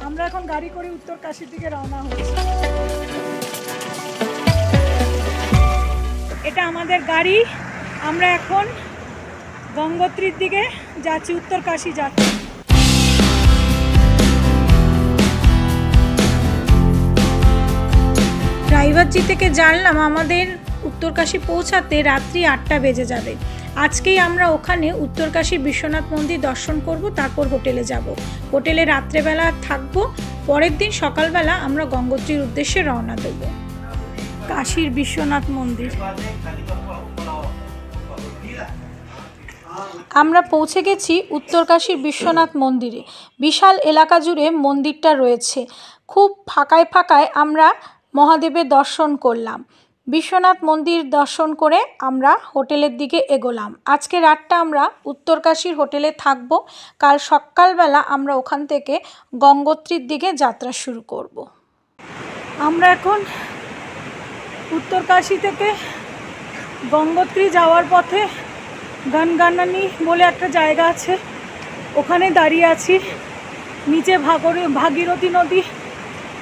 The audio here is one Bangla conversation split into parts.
আমরা এখন গাড়ি করে উত্তরকাশীর দিকে রওনা হচ্ছি। এটা আমাদের গাড়ি, আমরা এখন গঙ্গোত্রীর দিকে যাচ্ছি, উত্তরকাশী যাচ্ছি। ড্রাইভারজি থেকে জানলাম আমাদের উত্তরকাশী পৌঁছাতে রাত্রি 8টা বেজে যাবে। আজকেই আমরা ওখানে উত্তরকাশী বিশ্বনাথ মন্দির দর্শন করব, তারপর হোটেলে যাব। হোটেলে রাত্রেবেলা থাকব, পরের দিন সকালবেলা আমরা গঙ্গোত্রীর উদ্দেশ্যে রওনা দেব। কাশীর বিশ্বনাথ মন্দির আমরা পৌঁছে গেছি। উত্তরকাশীর বিশ্বনাথ মন্দিরে বিশাল এলাকা জুড়ে মন্দিরটা রয়েছে। খুব ফাঁকায় ফাঁকায় আমরা মহাদেবের দর্শন করলাম। বিশ্বনাথ মন্দির দর্শন করে আমরা হোটেলের দিকে এগোলাম। আজকে রাতটা আমরা উত্তরকাশীর হোটেলে থাকব। কাল সকালবেলা আমরা ওখান থেকে গঙ্গোত্রীর দিকে যাত্রা শুরু করব। আমরা এখন উত্তরকাশী থেকে গঙ্গোত্রী যাওয়ার পথে গনগানানি বলে একটা জায়গা আছে, ওখানে দাঁড়িয়ে আছি। নিচে ভাগীরথী নদী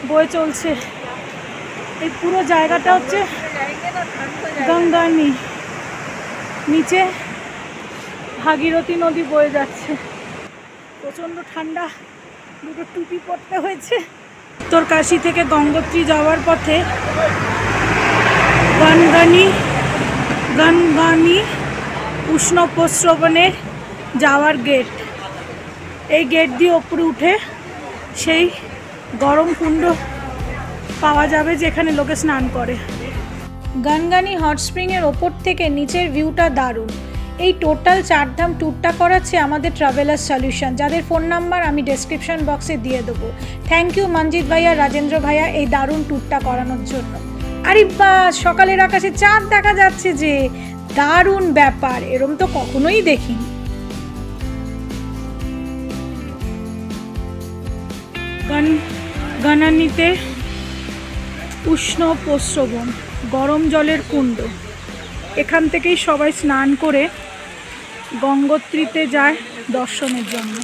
বয়ে চলছে। এই পুরো জায়গাটা হচ্ছে গঙ্গানি, নিচে ভাগীরথী নদী বয়ে যাচ্ছে। প্রচণ্ড ঠান্ডা, দুটো টুপি পরতে হয়েছে। উত্তরকাশী থেকে গঙ্গোত্রী যাওয়ার পথে গনগানি উষ্ণ প্রস্রবণের যাওয়ার গেট। এই গেট দিয়ে ওপরে উঠে সেই গরম কুণ্ড পাওয়া যাবে যেখানে লোকে স্নান করে। গনগানি হট স্প্রিংয়ের ওপর থেকে নিচের ভিউটা দারুণ। এই টোটাল 4 ধাম ট্যুরটা করাচ্ছে আমাদের ট্রাভেলার সলিউশন, যাদের ফোন নাম্বার আমি ডেসক্রিপশন বক্সে দিয়ে দেবো। থ্যাংক ইউ মঞ্জিত ভাইয়া, রাজেন্দ্র ভাইয়া এই দারুণ ট্যুরটা করানোর জন্য। আরে বাস, সকালের আকাশে চাঁদ দেখা যাচ্ছে, যে দারুণ ব্যাপার, এরম তো কখনোই দেখিনি। গনগানিতে উষ্ণ প্রস্রবণ, গরম জলের কুণ্ড, এখান থেকেই সবাই স্নান করে গঙ্গোত্রীতে যায় দর্শনের জন্য।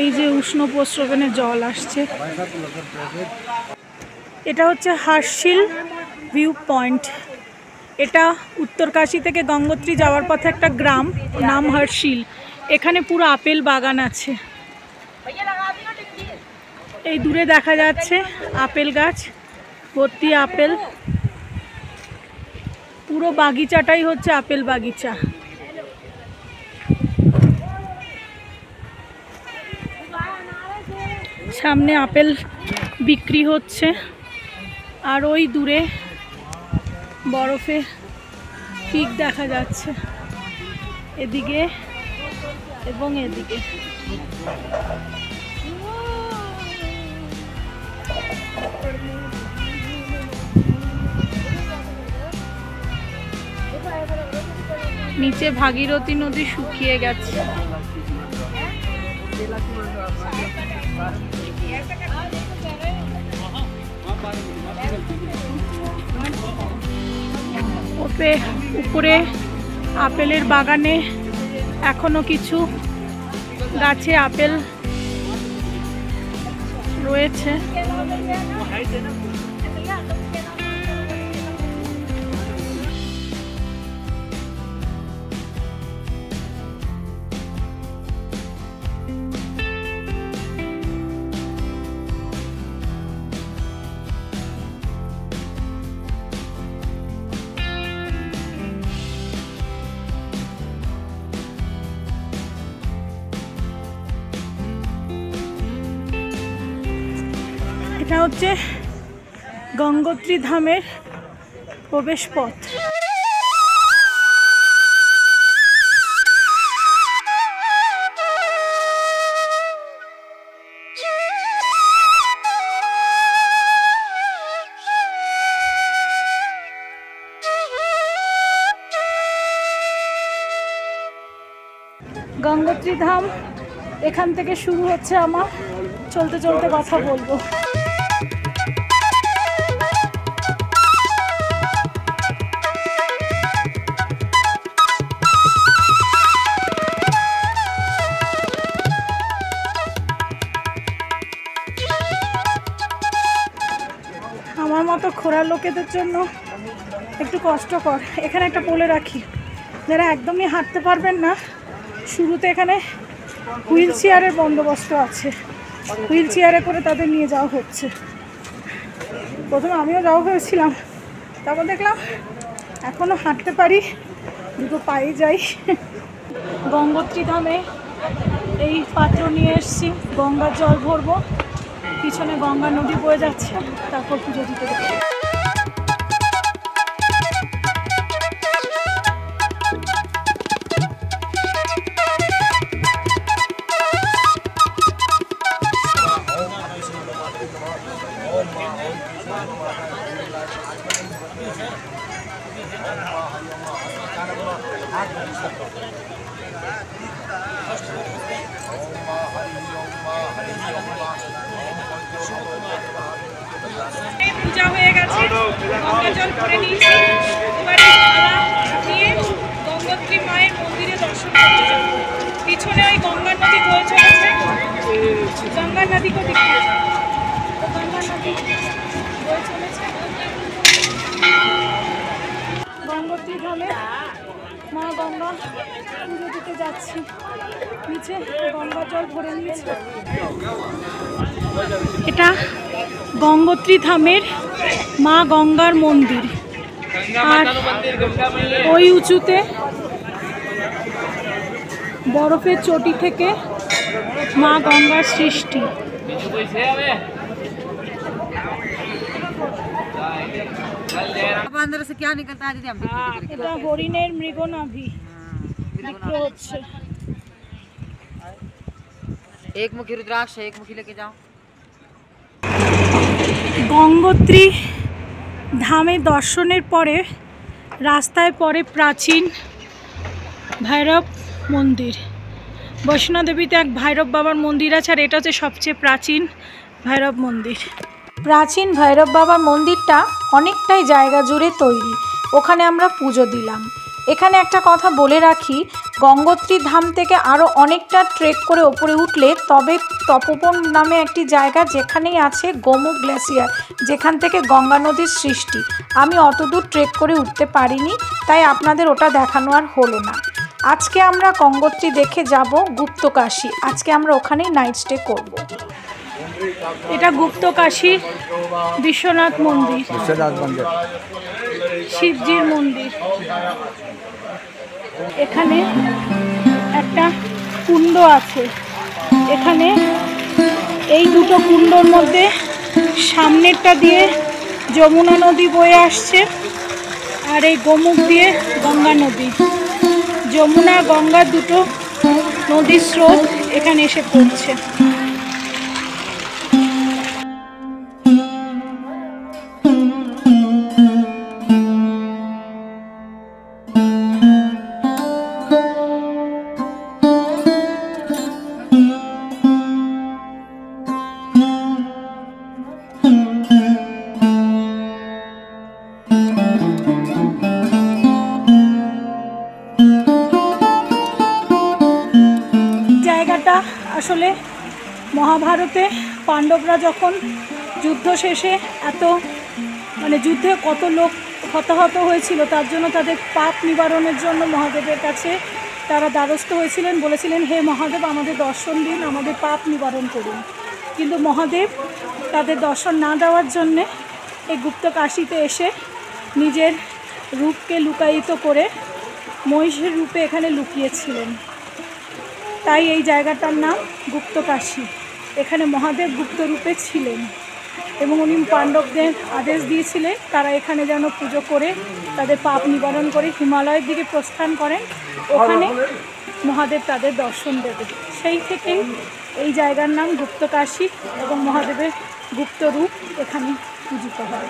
এই যে উষ্ণ প্রস্রবণে জল আসছে, এটা হচ্ছে হার্শিল ভিউ পয়েন্ট। এটা উত্তরকাশী থেকে গঙ্গোত্রী যাওয়ার পথে একটা গ্রাম, নাম হার্শিল। এখানে পুরো আপেল বাগান আছে। এই দূরে দেখা যাচ্ছে আপেল গাছ, ভর্তি আপেল। পুরো বাগিচাটাই হচ্ছে আপেল বাগিচা। সামনে আপেল বিক্রি হচ্ছে, আর ওই দূরে বরফে পিক দেখা যাচ্ছে, এদিকে এবং এদিকে। নিচে ভাগীরথী নদী শুকিয়ে গেছে। উপরে আপেলের বাগানে এখনো কিছু গাছে আপেল রয়েছে। এটা হচ্ছে গঙ্গোত্রী ধামের প্রবেশ পথ। গঙ্গোত্রী ধাম এখান থেকে শুরু হচ্ছে। আমার চলতে চলতে কথা বলবো। মতো খোঁড়া লোকেদের জন্য একটু কষ্টকর। এখানে একটা বলে রাখি, যারা একদমই হাঁটতে পারবেন না, শুরুতে এখানে হুইল চেয়ারের বন্দোবস্ত আছে, হুইল চেয়ারে করে তাদের নিয়ে যাওয়া হচ্ছে। প্রথমে আমিও যাওয়া হয়েছিলাম, তারপর দেখলাম এখনও হাঁটতে পারি, দুটো পায়ে যাই। গঙ্গোত্রী ধামে এই পাত্র নিয়ে এসেছি, গঙ্গার জল ভরবো। পিছনে গঙ্গা নদী বয়ে যাচ্ছে, তারপর পুজো দিতে যাবো। পূজা হয়ে গেছে, গঙ্গা জল ভরে নিয়েছি। এবারে নিয়ে গঙ্গোত্রী মায়ের মন্দিরে দর্শন করতে যাব। পিছনে ওই গঙ্গা নদী বয়ে চলেছে, গঙ্গা নদীকেও দেখতে যাব। গঙ্গা নদী বয়ে চলেছে, গঙ্গোত্রী ধামে মা গঙ্গা পুজো দিতে যাচ্ছি। নিচে গঙ্গা জল ভরে নিয়েছে। এটা গঙ্গোত্রী ধামের মা গঙ্গার মন্দির, আর ওই উঁচুতে বরফের চটি থেকে মা গঙ্গার সৃষ্টি। এটা হরিণের মৃগনাভি বিক্রি হচ্ছে। एक मुखी रुद्राक्ष एक मुखी लेके जाओ। গঙ্গোত্রী ধামে দর্শনের পরে রাস্তায় পড়ে প্রাচীন ভৈরব মন্দির। বৈষ্ণোদেবীতে এক ভৈরব বাবার মন্দির আছে, আর এটা হচ্ছে সবচেয়ে প্রাচীন ভৈরব মন্দির। প্রাচীন ভৈরব বাবার মন্দিরটা অনেকটাই জায়গা জুড়ে তৈরি, ওখানে আমরা পুজো দিলাম। এখানে একটা কথা বলে রাখি, গঙ্গোত্রী ধাম থেকে আরও অনেকটা ট্রেক করে ওপরে উঠলে তবে তপোবন নামে একটি জায়গা, যেখানেই আছে গোমুখ গ্লেসিয়ার, যেখান থেকে গঙ্গা নদীর সৃষ্টি। আমি অতদূর ট্রেক করে উঠতে পারিনি, তাই আপনাদের ওটা দেখানো আর হলো না। আজকে আমরা গঙ্গোত্রী দেখে যাব গুপ্তকাশী, আজকে আমরা ওখানেই নাইট স্টে করব। এটা গুপ্তকাশীর বিশ্বনাথ মন্দির, শিবজির মন্দির। এখানে একটা কুণ্ড আছে, এখানে এই দুটো কুণ্ডর মধ্যে সামনেরটা দিয়ে যমুনা নদী বয়ে আসছে, আর এই গোমুখ দিয়ে গঙ্গা নদী। যমুনা গঙ্গা দুটো নদীর স্রোত এখানে এসে পড়ছে। আসলে মহাভারতে পাণ্ডবরা যখন যুদ্ধ শেষে যুদ্ধে কত লোক হতাহত হয়েছিল, তার জন্য তাদের পাপ নিবারণের জন্য মহাদেবের কাছে তারা দ্বারস্থ হয়েছিলেন, বলেছিলেন হে মহাদেব আমাদের দর্শন দিন, আমাদের পাপ নিবারণ করুন। কিন্তু মহাদেব তাদের দর্শন না দেওয়ার জন্যে এই গুপ্তকাশীতে এসে নিজের রূপকে লুকায়িত করে মহিষের রূপে এখানে লুকিয়েছিলেন। তাই এই জায়গাটার নাম গুপ্তকাশী। এখানে মহাদেব গুপ্ত রূপে ছিলেন এবং উনি পাণ্ডবদের আদেশ দিয়েছিলেন তারা এখানে যেন পুজো করে তাদের পাপ নিবারণ করে হিমালয়ের দিকে প্রস্থান করেন, ওখানে মহাদেব তাদের দর্শন দেবে। সেই থেকেই এই জায়গার নাম গুপ্তকাশী এবং মহাদেবের গুপ্ত রূপ এখানে পূজিত হয়।